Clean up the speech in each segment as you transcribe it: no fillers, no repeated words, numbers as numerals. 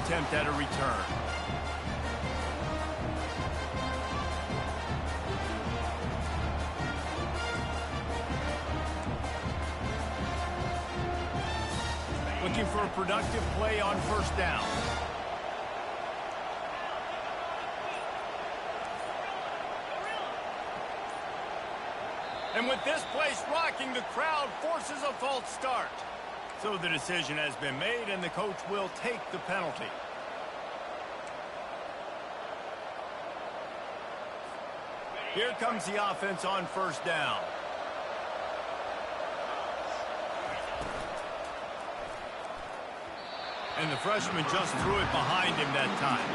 attempt at a return. Looking for a productive play on first down. And with this place rocking, the crowd forces a false start. So the decision has been made, and the coach will take the penalty. Here comes the offense on first down. And the freshman just threw it behind him that time.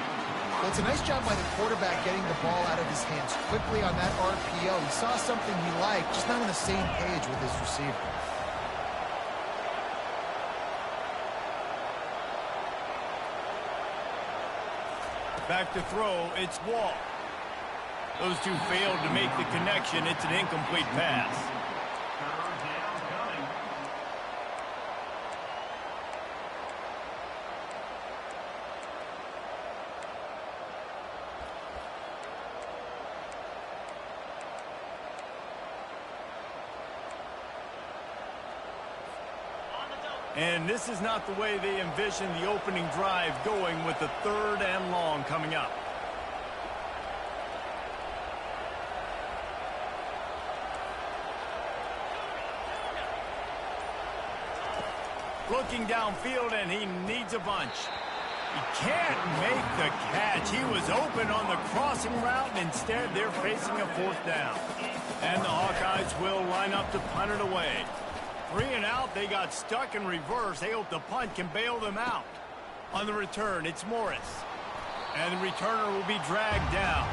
Well, it's a nice job by the quarterback getting the ball out of his hands quickly on that RPO. He saw something he liked, just not on the same page with his receiver. Back to throw, it's Wall. Those two failed to make the connection. It's an incomplete pass. And this is not the way they envisioned the opening drive going, with the 3rd and long coming up. Looking downfield, and he needs a bunch. He can't make the catch. He was open on the crossing route, and instead they're facing a 4th down. And the Hawkeyes will line up to punt it away. 3 and out, they got stuck in reverse. They hope the punt can bail them out. On the return, it's Morris. And the returner will be dragged down.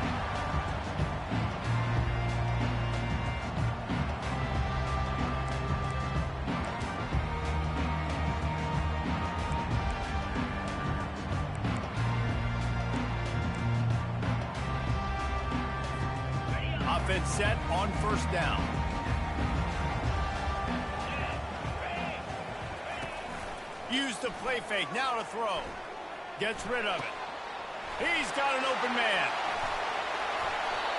Offense set on first down. Use the play fake, now to throw. Gets rid of it. He's got an open man.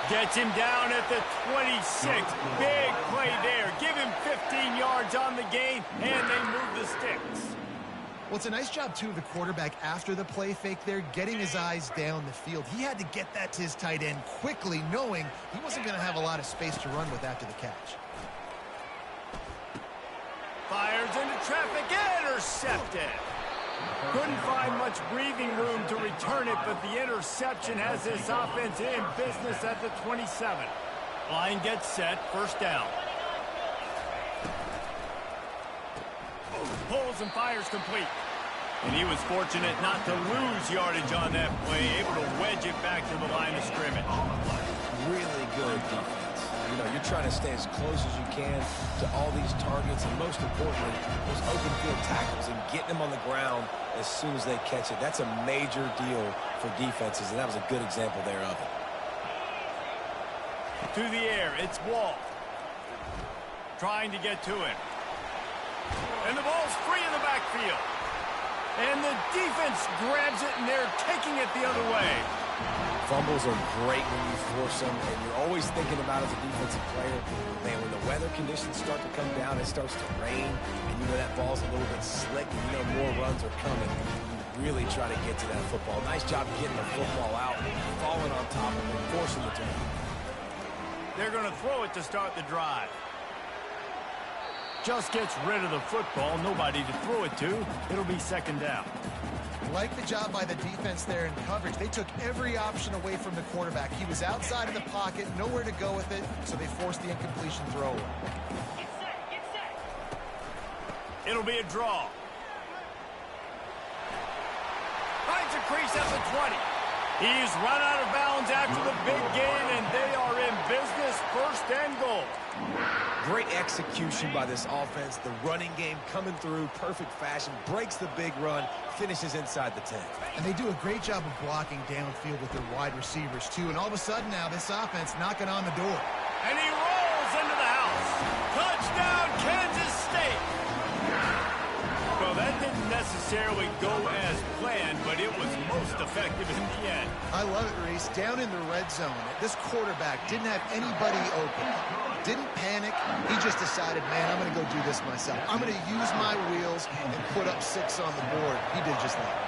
Gets him down at the 26. Big play there. Give him 15 yards on the gain, and they move the sticks. Well, it's a nice job, too, of the quarterback after the play fake there, getting his eyes down the field. He had to get that to his tight end quickly, knowing he wasn't going to have a lot of space to run with after the catch. Fires into traffic, intercepted. Couldn't find much breathing room to return it, but the interception has this offense in business at the 27. Line gets set, first down. Pulls and fires complete. And he was fortunate not to lose yardage on that play, able to wedge it back to the line of scrimmage. Really good defense. You know, you're trying to stay as close as you can to all these targets, and most importantly, those open field tackles and getting them on the ground as soon as they catch it. That's a major deal for defenses, and that was a good example there of it. To the air, it's Wall. Trying to get to him. And the ball's free in the backfield. And the defense grabs it, and they're taking it the other way. Fumbles are great when you force them, and you're always thinking about as a defensive player, man, when the weather conditions start to come down, it starts to rain, and you know that ball's a little bit slick, and you know more runs are coming. You really try to get to that football. Nice job getting the football out, falling on top of it, forcing the turn. They're going to throw it to start the drive. Just gets rid of the football, nobody to throw it to. It'll be second down. Like the job by the defense there in coverage. They took every option away from the quarterback. He was outside of the pocket, nowhere to go with it, so they forced the incompletion throw. Get set. It'll be a draw. Finds a crease at the 20. He's run out of bounds after the big gain, and they are in business, first and goal. Great execution by this offense. The running game coming through, perfect fashion, breaks the big run, finishes inside the 10. And they do a great job of blocking downfield with their wide receivers, too. And all of a sudden now, this offense knocking on the door. And he rolls into the house. Touchdown, Kansas State. Well, that didn't necessarily go as planned, but it was effective in the end. I love it, Reese. Down in the red zone, this quarterback didn't have anybody open. Didn't panic. He just decided, man, I'm going to go do this myself. I'm going to use my wheels and put up 6 on the board. He did just that.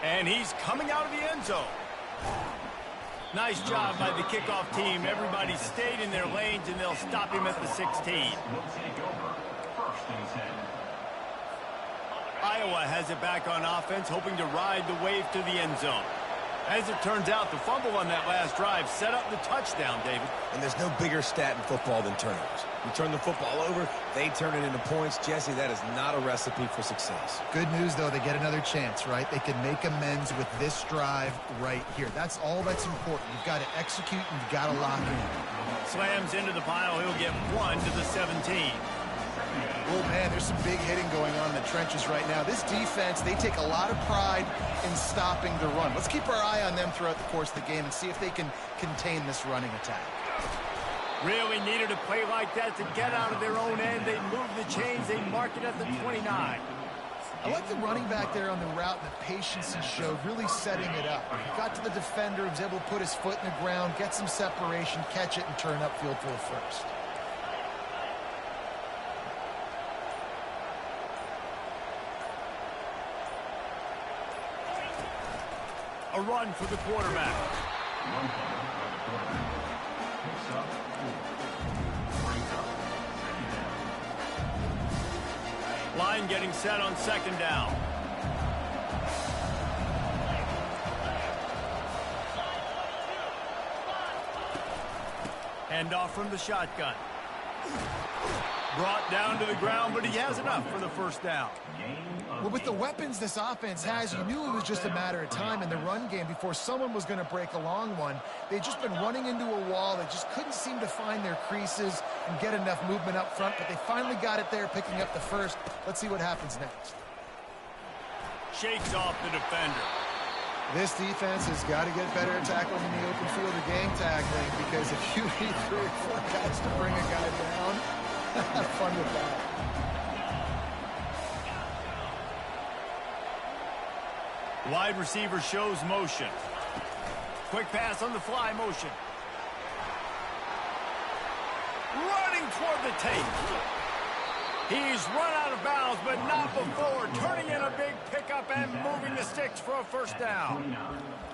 And he's coming out of the end zone. Nice job by the kickoff team. Everybody stayed in their lanes, and they'll stop him at the 16. Iowa has it back on offense, hoping to ride the wave to the end zone. As it turns out, the fumble on that last drive set up the touchdown, David. And there's no bigger stat in football than turnovers. You turn the football over, they turn it into points. Jesse, that is not a recipe for success. Good news, though, they get another chance, right? They can make amends with this drive right here. That's all that's important. You've got to execute and you've got to lock in. Slams into the pile. He'll get 1 to the 17. Oh, man, there's some big hitting going on in the trenches right now. This defense, they take a lot of pride in stopping the run. Let's keep our eye on them throughout the course of the game and see if they can contain this running attack. Really needed a play like that to get out of their own end. They move the chains. They mark it at the 29. I like the running back there on the route and the patience he showed, really setting it up. He got to the defender, was able to put his foot in the ground, get some separation, catch it, and turn upfield for a first. A run for the quarterback. Line getting set on 2nd down. Handoff from the shotgun. Brought down to the ground, but he has enough for the 1st down. Well, with the weapons this offense has, you knew it was just a matter of time in the run game before someone was going to break a long one. They'd just been running into a wall. They just couldn't seem to find their creases and get enough movement up front, but they finally got it there, picking up the first. Let's see what happens next. Shakes off the defender. This defense has got to get better at tackling in the open field or gang tackling, because if you need 3 or 4 guys to bring a guy down, have fun with that. Wide receiver shows motion. Quick pass on the fly motion. Running toward the tape. He's run out of bounds, but not before. Turning in a big pickup and moving the sticks for a 1st down.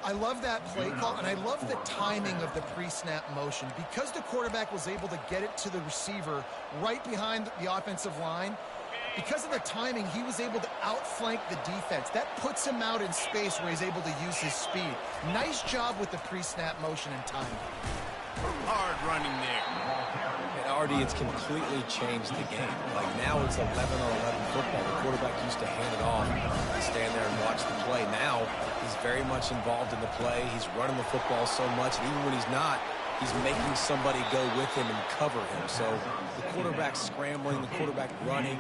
I love that play call, and I love the timing of the pre-snap motion. Because the quarterback was able to get it to the receiver right behind the offensive line, because of the timing, he was able to outflank the defense. That puts him out in space where he's able to use his speed. Nice job with the pre-snap motion and timing. Hard running there. And Artie, it's completely changed the game. Like now it's 11 on 11 football. The quarterback used to hand it off and stand there and watch the play. Now he's very much involved in the play. He's running the football so much, and even when he's not, he's making somebody go with him and cover him. So the quarterback scrambling, the quarterback running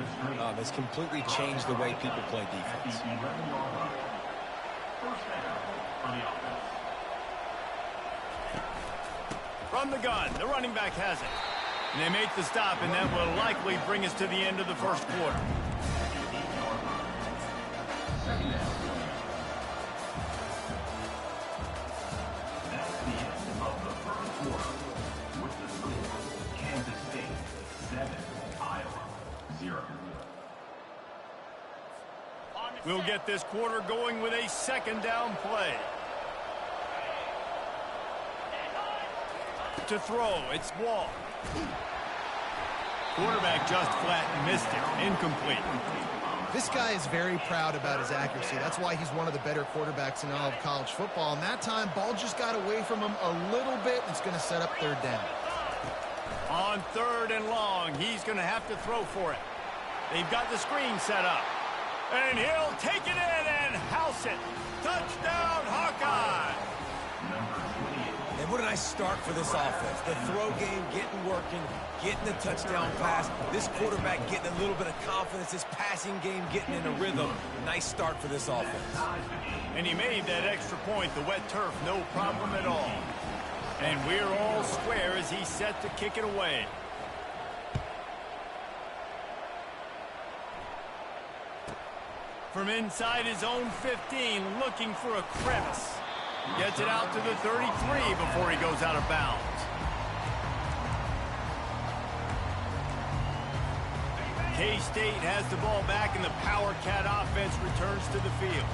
has completely changed the way people play defense. From the gun, the running back has it. And they make the stop, and that will likely bring us to the end of the 1st quarter. That's the end of the 1st quarter. With the score, Kansas State 7, Iowa 0. We'll get this quarter going with a 2nd down play. To throw, it's Wall. Quarterback just flat missed it. Incomplete. This guy is very proud about his accuracy. That's why he's one of the better quarterbacks in all of college football. And that time, ball just got away from him a little bit. And it's going to set up 3rd down. On 3rd and long, he's going to have to throw for it. They've got the screen set up. And he'll take it in and house it. Touchdown, Hawkeye! And what a nice start for this offense. The throw game getting working, getting the touchdown pass. This quarterback getting a little bit of confidence. This passing game getting in a rhythm. Nice start for this offense. And he made that extra point. The wet turf, no problem at all. And we're all square as he's set to kick it away. From inside his own 15, looking for a crevice. Gets it out to the 33 before he goes out of bounds. K-State has the ball back, and the Power Cat offense returns to the field.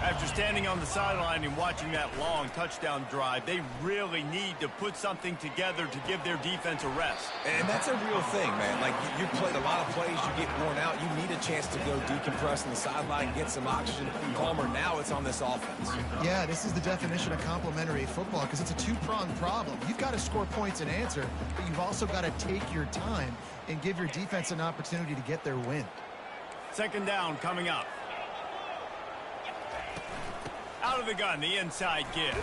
After standing on the sideline and watching that long touchdown drive, they really need to put something together to give their defense a rest. And that's a real thing, man. Like, you played a lot of plays, you get worn out, you need a chance to go decompress on the sideline, get some oxygen, calmer. Now it's on this offense. Yeah, this is the definition of complementary football because it's a two-pronged problem. You've got to score points and answer, but you've also got to take your time and give your defense an opportunity to get their win. Second down coming up. Out of the gun, the inside give.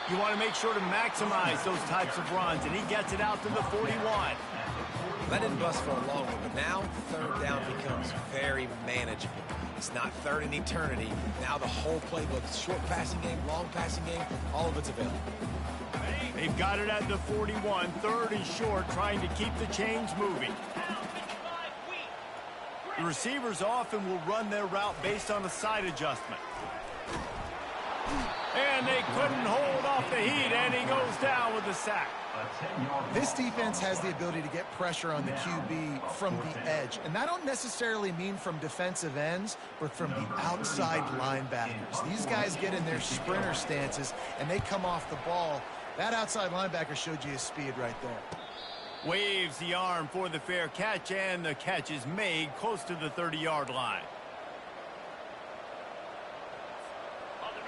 You want to make sure to maximize those types of runs, and he gets it out to the 41. That didn't bust for a long one, but now third down becomes very manageable. It's not third in eternity. Now the whole playbook, short passing game, long passing game, all of it's available. They've got it at the 41, third and short, trying to keep the chains moving. The receivers often will run their route based on a side adjustment. And they couldn't hold off the heat, and he goes down with the sack. This defense has the ability to get pressure on the QB from the edge. And I don't necessarily mean from defensive ends, but from the outside linebackers. These guys get in their sprinter stances, and they come off the ball. That outside linebacker showed you his speed right there. Waves the arm for the fair catch, and the catch is made close to the 30-yard line.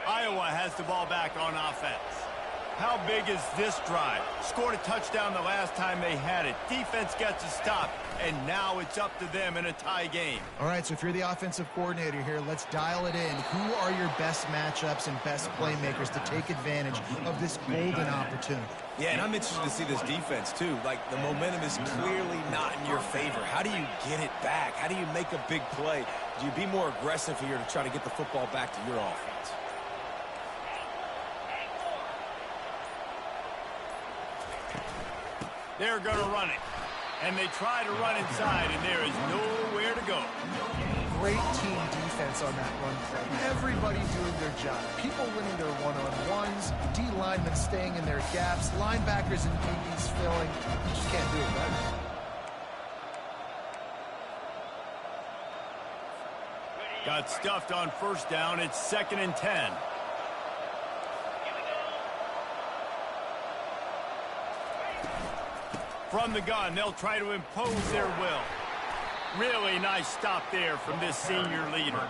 Iowa has the ball back on offense. How big is this drive? Scored a touchdown the last time they had it. Defense gets a stop, and now it's up to them in a tie game. All right, so if you're the offensive coordinator here, let's dial it in. Who are your best matchups and best playmakers to take advantage of this golden opportunity? Yeah, and I'm interested to see this defense, too. Like, the momentum is clearly not in your favor. How do you get it back? How do you make a big play? Do you be more aggressive here to try to get the football back to your offense? They're going to run it. And they try to run inside, and there is nowhere to go. Great team defense on that run play. Everybody doing their job. People winning their one-on-ones, D linemen staying in their gaps, linebackers and DBs filling. You just can't do it better. Got stuffed on first down. It's 2nd and 10. From the gun, they'll try to impose their will. Really nice stop there from this senior leader.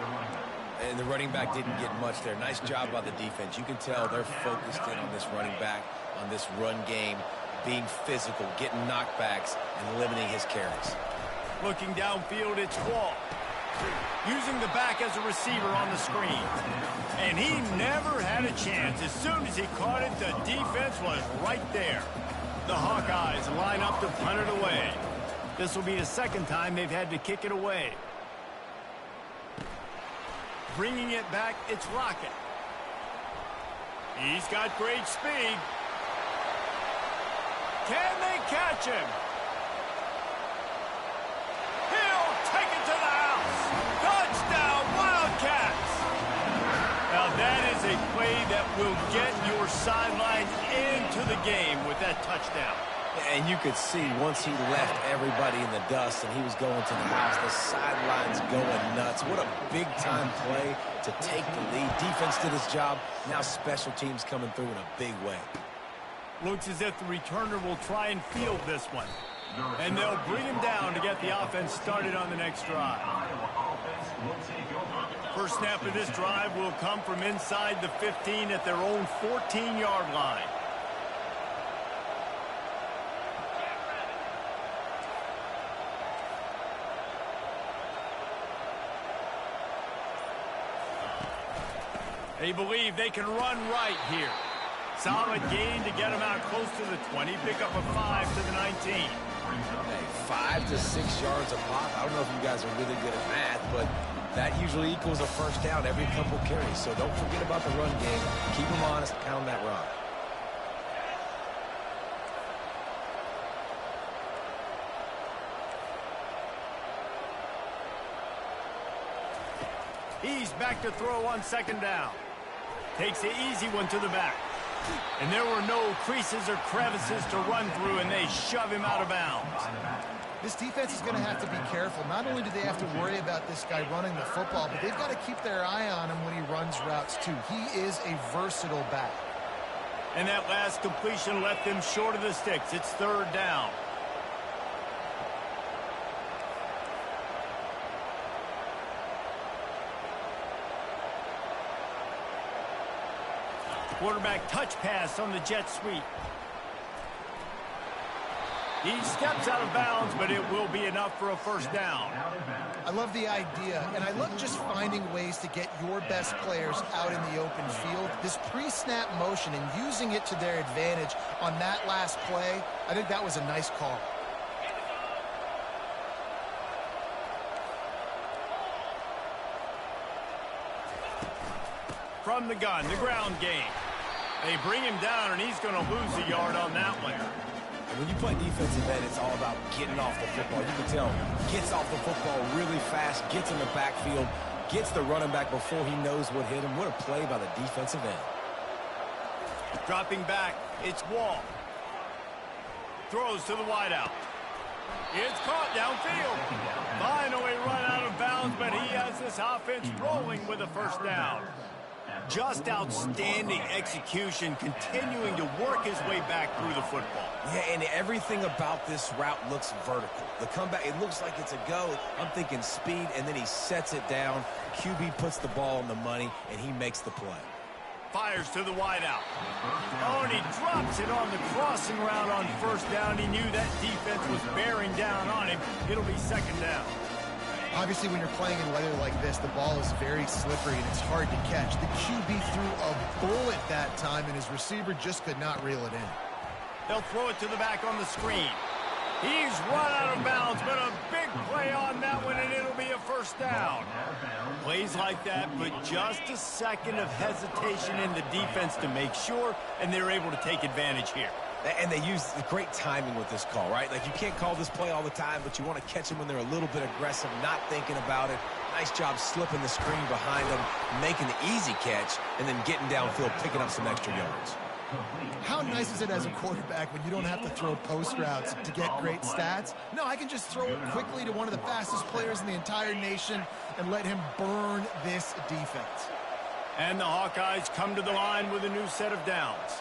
And the running back didn't get much there. Nice job by the defense. You can tell they're focused in on this running back, on this run game, being physical, getting knockbacks, and limiting his carries. Looking downfield, it's Wall. Using the back as a receiver on the screen. And he never had a chance. As soon as he caught it, the defense was right there. The Hawkeyes line up to punt it away. This will be the second time they've had to kick it away. Bringing it back, it's Lockett. He's got great speed. Can they catch him? He'll take it to the house. Touchdown, Wildcats. Now that is a play that will get your sideline into the game with that touchdown. And you could see once he left everybody in the dust and he was going to the house, the sidelines going nuts. What a big-time play to take the lead. Defense did his job. Now special teams coming through in a big way. Looks as if the returner will try and field this one. And they'll bring him down to get the offense started on the next drive. First snap of this drive will come from inside the 15 at their own 14-yard line. They believe they can run right here. Solid gain to get them out close to the 20. Pick up a 5 to the 19. Hey, 5 to 6 yards a pop. I don't know if you guys are really good at math, but that usually equals a first down every couple carries. So don't forget about the run game. Keep them honest, pound that rock. He's back to throw on second down. Takes the easy one to the back. And there were no creases or crevices to run through, and they shove him out of bounds. This defense is going to have to be careful. Not only do they have to worry about this guy running the football, but they've got to keep their eye on him when he runs routes too. He is a versatile back. And that last completion left them short of the sticks. It's third down. Quarterback touch pass on the jet sweep. He steps out of bounds, but it will be enough for a first down. I love the idea, and I love just finding ways to get your best players out in the open field. This pre-snap motion and using it to their advantage on that last play, I think that was a nice call. From the gun, the ground game. They bring him down, and he's going to lose a yard on that one. When you play defensive end, it's all about getting off the football. You can tell, gets off the football really fast, gets in the backfield, gets the running back before he knows what hit him. What a play by the defensive end. Dropping back, it's Wall. Throws to the wideout. It's caught downfield. Finally run out of bounds, but he has this offense rolling with a first down. Just outstanding execution, continuing to work his way back through the football. Yeah, and everything about this route looks vertical. The comeback, it looks like it's a go. I'm thinking speed, and then he sets it down. QB puts the ball on the money, and he makes the play. Fires to the wideout. Oh, and he drops it on the crossing route on first down. He knew that defense was bearing down on him. It'll be second down. Obviously, when you're playing in weather like this, the ball is very slippery and it's hard to catch. The QB threw a bullet that time, and his receiver just could not reel it in. They'll throw it to the back on the screen. He's run out of bounds, but a big play on that one, and it'll be a first down. Plays like that, but just a second of hesitation in the defense to make sure, and they're able to take advantage here. And they use the great timing with this call, right? Like, you can't call this play all the time, but you want to catch them when they're a little bit aggressive, not thinking about it. Nice job slipping the screen behind them, making the easy catch, and then getting downfield, picking up some extra yards. How nice is it as a quarterback when you don't have to throw post routes to get great stats? No, I can just throw it quickly to one of the fastest players in the entire nation and let him burn this defense. And the Hawkeyes come to the line with a new set of downs.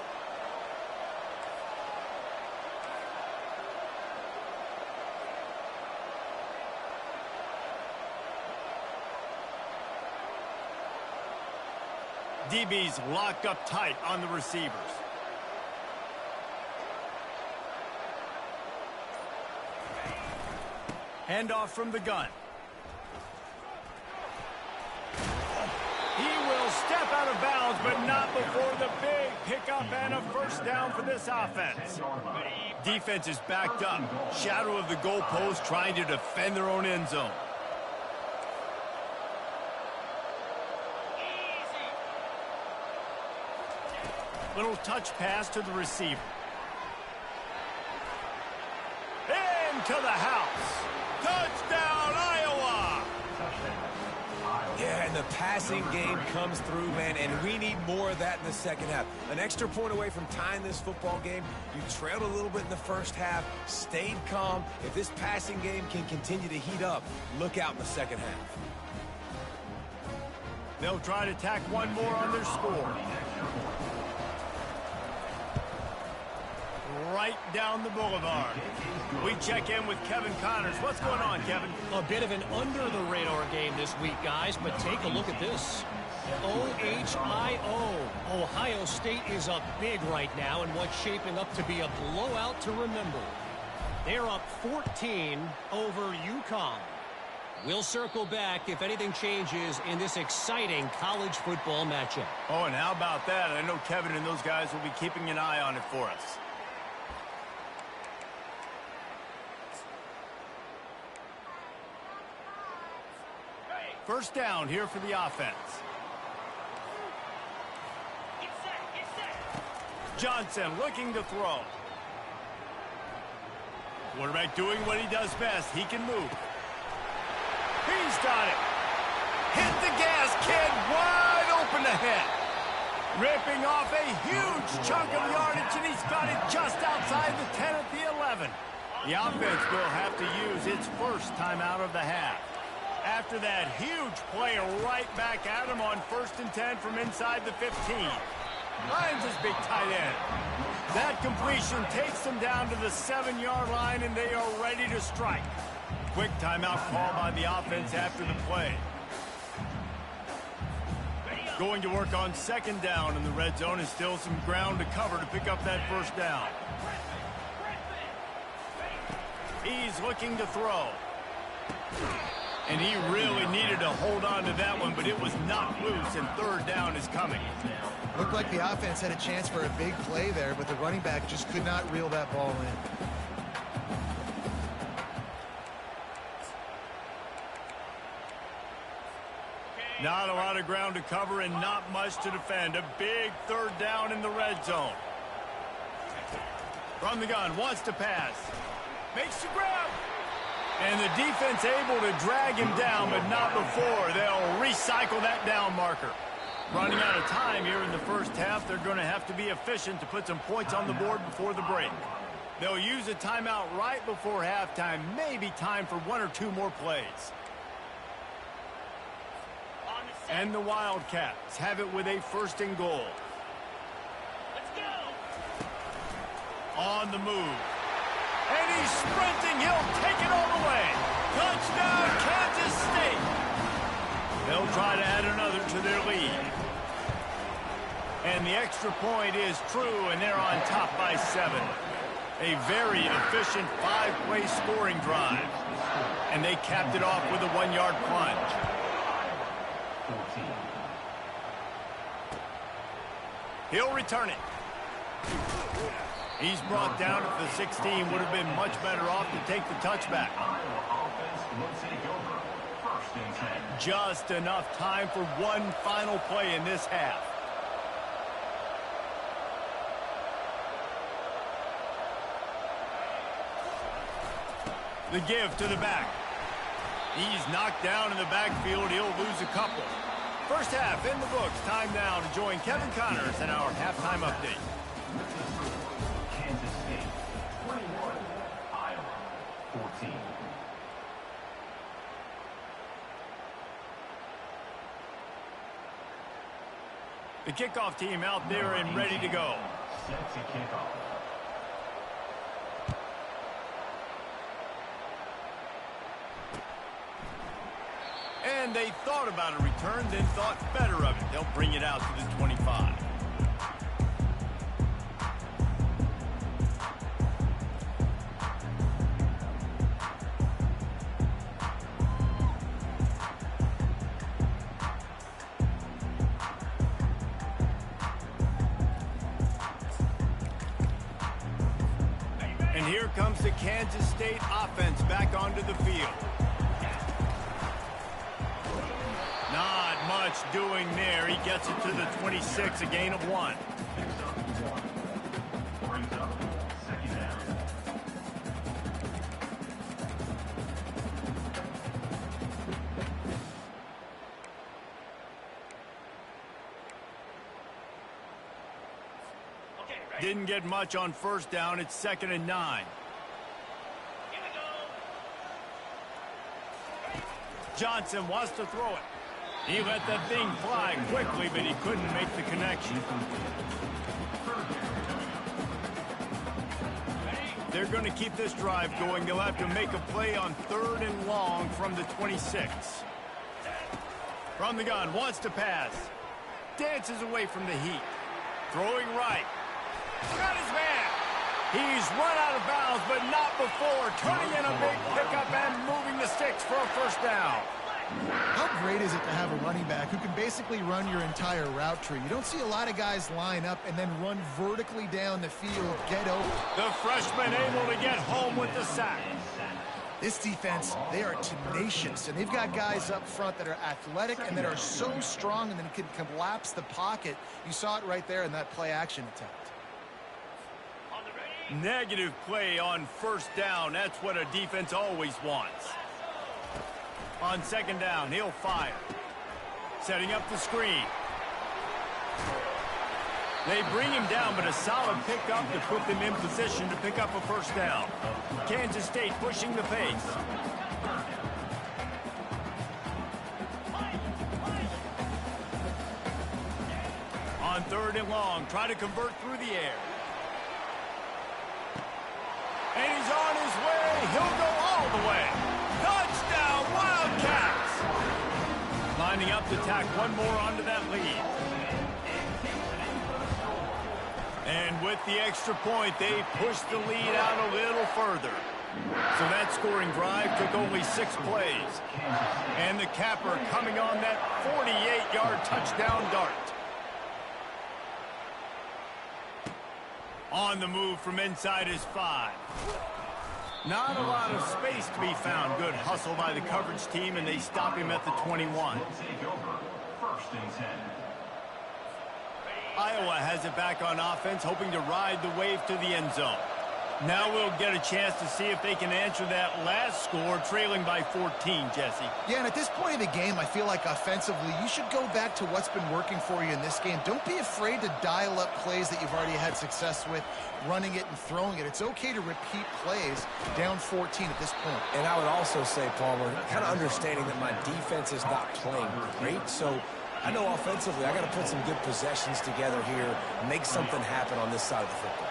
DBs lock up tight on the receivers. Handoff from the gun. He will step out of bounds, but not before the big pickup and a first down for this offense. Defense is backed up. Shadow of the goalpost, trying to defend their own end zone. Little touch pass to the receiver. Into the house. Touchdown, Iowa! Yeah, and the passing game comes through, man, and we need more of that in the second half. An extra point away from tying this football game. You trailed a little bit in the first half, stayed calm. If this passing game can continue to heat up, look out in the second half. They'll try to tack one more on their score. Right down the boulevard. We check in with Kevin Connors. What's going on, Kevin? A bit of an under-the-radar game this week, guys, but take a look at this. OHIO. Ohio State is up big right now in what's shaping up to be a blowout to remember. They're up 14 over UConn. We'll circle back if anything changes in this exciting college football matchup. Oh, and how about that? I know Kevin and those guys will be keeping an eye on it for us. First down here for the offense. Get set. Johnson looking to throw. Quarterback doing what he does best. He can move. He's got it. Hit the gas, kid. Wide open ahead. Ripping off a huge chunk of yardage, and he's got it just outside the 10 at the 11. The offense will have to use its first timeout of the half. After that huge play right back at him on 1st and 10 from inside the 15. Finds his big tight end. That completion takes them down to the 7-yard line, and they are ready to strike. Quick timeout call by the offense after the play. Going to work on 2nd down in the red zone, and still some ground to cover to pick up that 1st down. He's looking to throw. And he really needed to hold on to that one, but it was knocked loose, and 3rd down is coming. Looked like the offense had a chance for a big play there, but the running back just could not reel that ball in. Not a lot of ground to cover and not much to defend. A big 3rd down in the red zone. From the gun, wants to pass. Makes the grab. And the defense able to drag him down, but not before. They'll recycle that down marker. Running out of time here in the 1st half. They're going to have to be efficient to put some points on the board before the break. They'll use a timeout right before halftime. Maybe time for 1 or 2 more plays. And the Wildcats have it with a 1st and goal. Let's go. On the move. And he's sprinting. He'll take it all the way. Touchdown, Kansas State. They'll try to add another to their lead. And the extra point is true, and they're on top by 7. A very efficient 5-play scoring drive. And they capped it off with a 1-yard plunge. 14. He'll return it. He's brought down at the 16. Would have been much better off to take the touchback. Iowa offense will take over. 1st and 10. Just enough time for one final play in this half. The give to the back. He's knocked down in the backfield. He'll lose a couple. 1st half in the books. Time now to join Kevin Connors in our halftime update. Kansas State 21, Iowa 14. The kickoff team out there and ready to go. Set to kick off. And they thought about a return, then thought better of it. They'll bring it out to the 25. And here comes the Kansas State offense back onto the field. Not much doing there. He gets it to the 26, a gain of 1. Brings up 2nd down. Okay, ready? Didn't get much on 1st down. It's 2nd and 9. Here we go. Johnson wants to throw it. He let that thing fly quickly, but he couldn't make the connection. They're going to keep this drive going. They'll have to make a play on 3rd and long from the 26. From the gun, wants to pass. Dances away from the heat. Throwing right. Got his man. He's run out of bounds, but not before. Turning in a big pickup and moving the sticks for a 1st down. How great is it to have a running back who can basically run your entire route tree? You don't see a lot of guys line up and then run vertically down the field, get open. The freshman able to get home with the sack. This defense, they are tenacious, and they've got guys up front that are athletic and that are so strong and then can collapse the pocket. You saw it right there in that play-action attempt. On the ready. Negative play on 1st down. That's what a defense always wants. On 2nd down, he'll fire. Setting up the screen. They bring him down, but a solid pickup to put them in position to pick up a first down. Kansas State pushing the pace. On 3rd and long, try to convert through the air. And he's on his way. He'll go all the way. Touchdown, Wildcats! Lining up to tack one more onto that lead. And with the extra point, they pushed the lead out a little further. So that scoring drive took only 6 plays. And the capper coming on that 48-yard touchdown dart. On the move from inside his 5. Not a lot of space to be found. Good hustle by the coverage team, and they stop him at the 21. First and 10. Iowa has it back on offense, hoping to ride the wave to the end zone. Now we'll get a chance to see if they can answer that last score, trailing by 14, Jesse. Yeah, and at this point of the game, I feel like offensively, you should go back to what's been working for you in this game. Don't be afraid to dial up plays that you've already had success with, running it and throwing it. It's okay to repeat plays down 14 at this point. And I would also say, Palmer, kind of understanding that my defense is not playing great, so I know offensively I got to put some good possessions together here, make something happen on this side of the football.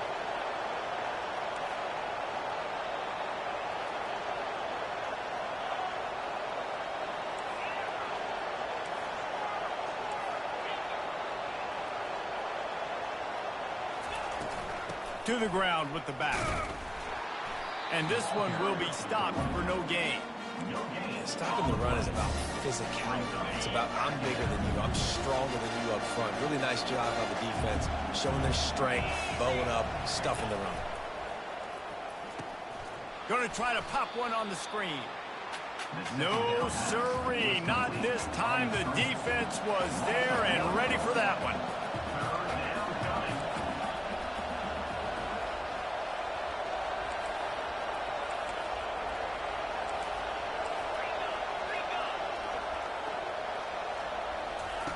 To the ground with the back. And this one will be stopped for no gain. Stopping the run is about physicality. It's about I'm bigger than you, I'm stronger than you up front. Really nice job by the defense, showing their strength, bowing up, stuffing the run. Going to try to pop one on the screen. No sirree, not this time. The defense was there and ready for that one.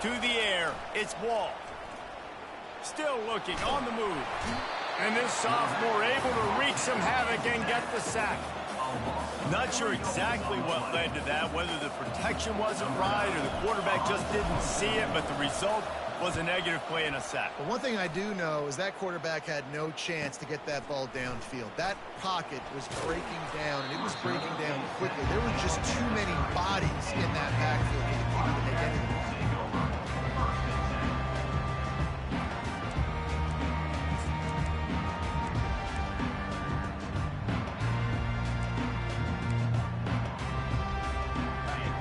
To the air, it's Ball. Still looking, on the move. And this sophomore able to wreak some havoc and get the sack. Not sure exactly what led to that, whether the protection wasn't right or the quarterback just didn't see it, but the result was a negative play and a sack. But one thing I do know is that quarterback had no chance to get that ball downfield. That pocket was breaking down, and it was breaking down quickly. There were just too many bodies in that backfield for the QB to make anything.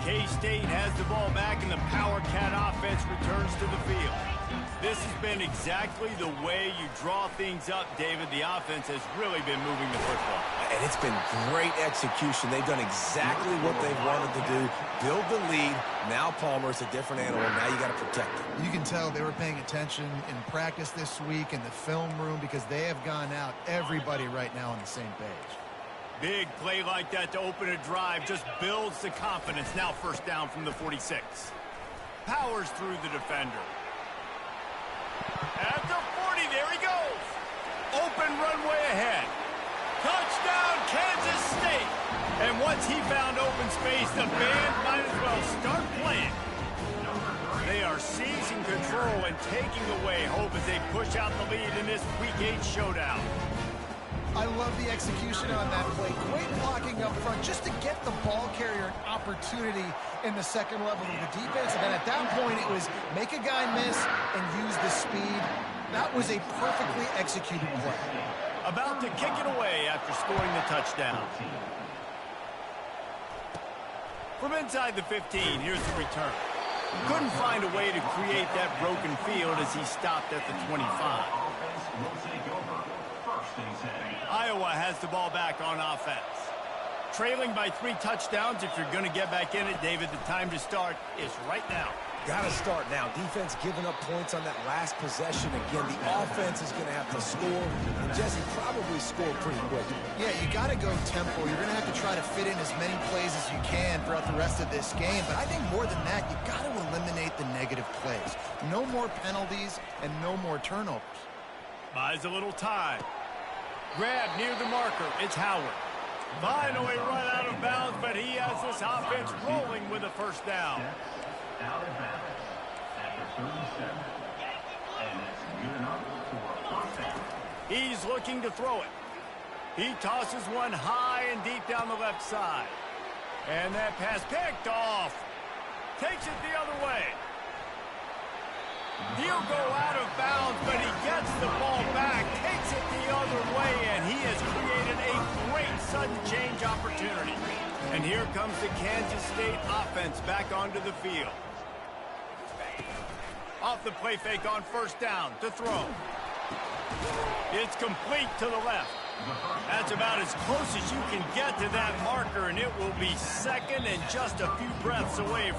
K-State has the ball back, and the Power Cat offense returns to the field. This has been exactly the way you draw things up, David. The offense has really been moving the football. And it's been great execution. They've done exactly what they've wanted to do. Build the lead. Now Palmer's a different animal. Now you got to protect it. You can tell they were paying attention in practice this week in the film room because they have gone out, everybody right now on the same page. Big play like that to open a drive just builds the confidence. Now first down from the 46. Powers through the defender. At the 40, there he goes. Open runway ahead. Touchdown, Kansas State. And once he found open space, the band might as well start playing. They are seizing control and taking away hope as they push out the lead in this Week 8 showdown. I love the execution on that play. Great blocking up front just to get the ball carrier an opportunity in the second level of the defense. And then at that point, it was make a guy miss and use the speed. That was a perfectly executed play. About to kick it away after scoring the touchdown. From inside the 15, here's the return. Couldn't find a way to create that broken field as he stopped at the 25. Iowa has the ball back on offense. Trailing by 3 touchdowns. If you're going to get back in it, David, the time to start is right now. Got to start now. Defense giving up points on that last possession. Again, the offense is going to have to score, and Jesse probably score pretty quick. Yeah, you got to go tempo. You're going to have to try to fit in as many plays as you can throughout the rest of this game. But I think more than that, you got to eliminate the negative plays. No more penalties and no more turnovers. Buys a little time. Grab near the marker. It's Howard. Finally run out of bounds, but he has this offense rolling with a first down. Out of bounds at the 37. And it's good enough for a first down. He's looking to throw it. He tosses one high and deep down the left side. And that pass picked off. Takes it the other way. He'll go out of bounds, but he gets the ball back, takes it the other way, and he has created a great sudden change opportunity. And here comes the Kansas State offense back onto the field. Off the play fake on first down to throw. It's complete to the left. That's about as close as you can get to that marker, and it will be second and just a few breaths away